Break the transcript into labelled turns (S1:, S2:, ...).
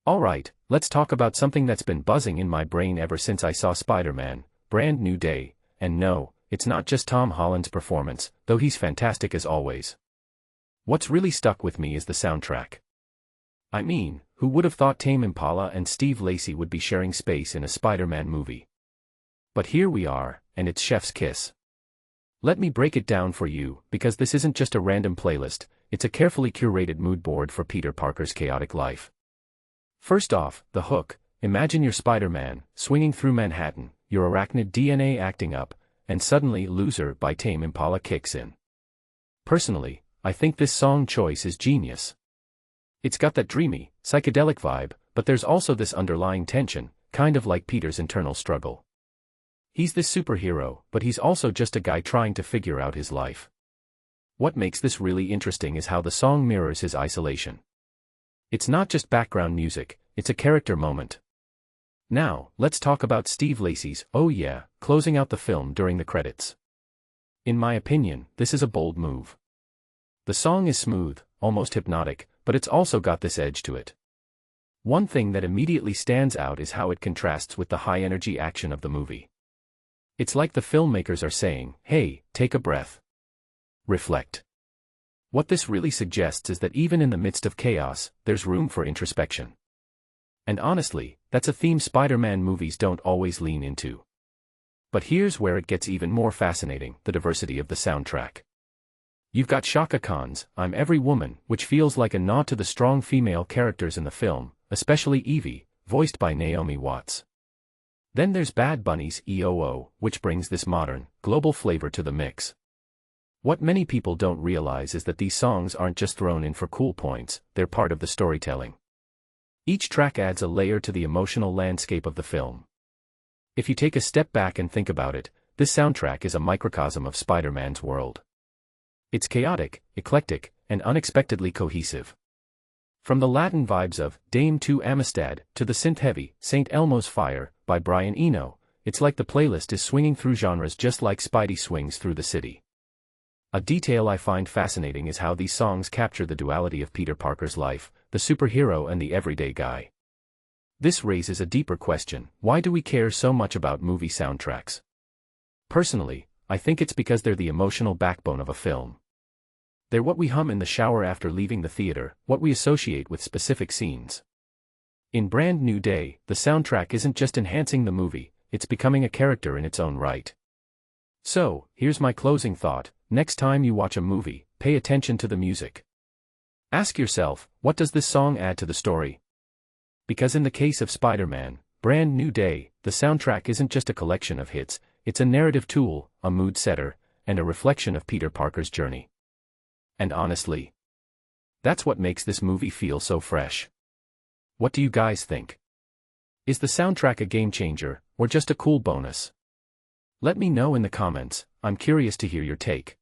S1: Alright, let's talk about something that's been buzzing in my brain ever since I saw Spider-Man, Brand New Day, and no, it's not just Tom Holland's performance, though he's fantastic as always. What's really stuck with me is the soundtrack. I mean, who would have thought Tame Impala and Steve Lacy would be sharing space in a Spider-Man movie? But here we are, and it's chef's kiss. Let me break it down for you, because this isn't just a random playlist, it's a carefully curated mood board for Peter Parker's chaotic life. First off, the hook. Imagine you're Spider-Man, swinging through Manhattan, your arachnid DNA acting up, and suddenly Loser by Tame Impala kicks in. Personally, I think this song choice is genius. It's got that dreamy, psychedelic vibe, but there's also this underlying tension, kind of like Peter's internal struggle. He's this superhero, but he's also just a guy trying to figure out his life. What makes this really interesting is how the song mirrors his isolation. It's not just background music, it's a character moment. Now, let's talk about Steve Lacy's "Oh Yeah" closing out the film during the credits. In my opinion, this is a bold move. The song is smooth, almost hypnotic, but it's also got this edge to it. One thing that immediately stands out is how it contrasts with the high-energy action of the movie. It's like the filmmakers are saying, hey, take a breath. Reflect. What this really suggests is that even in the midst of chaos, there's room for introspection. And honestly, that's a theme Spider-Man movies don't always lean into. But here's where it gets even more fascinating, the diversity of the soundtrack. You've got Shaka Khan's "I'm Every Woman," which feels like a nod to the strong female characters in the film, especially Evie, voiced by Naomi Watts. Then there's Bad Bunny's "EOO," which brings this modern, global flavor to the mix. What many people don't realize is that these songs aren't just thrown in for cool points, they're part of the storytelling. Each track adds a layer to the emotional landscape of the film. If you take a step back and think about it, this soundtrack is a microcosm of Spider-Man's world. It's chaotic, eclectic, and unexpectedly cohesive. From the Latin vibes of Dame to Amistad to the synth-heavy St. Elmo's Fire by Brian Eno, it's like the playlist is swinging through genres just like Spidey swings through the city. A detail I find fascinating is how these songs capture the duality of Peter Parker's life, the superhero and the everyday guy. This raises a deeper question: why do we care so much about movie soundtracks? Personally, I think it's because they're the emotional backbone of a film. They're what we hum in the shower after leaving the theater, what we associate with specific scenes. In Brand New Day, the soundtrack isn't just enhancing the movie, it's becoming a character in its own right. So, here's my closing thought: next time you watch a movie, pay attention to the music. Ask yourself, what does this song add to the story? Because in the case of Spider-Man, Brand New Day, the soundtrack isn't just a collection of hits, it's a narrative tool, a mood setter, and a reflection of Peter Parker's journey. And honestly, that's what makes this movie feel so fresh. What do you guys think? Is the soundtrack a game changer, or just a cool bonus? Let me know in the comments, I'm curious to hear your take.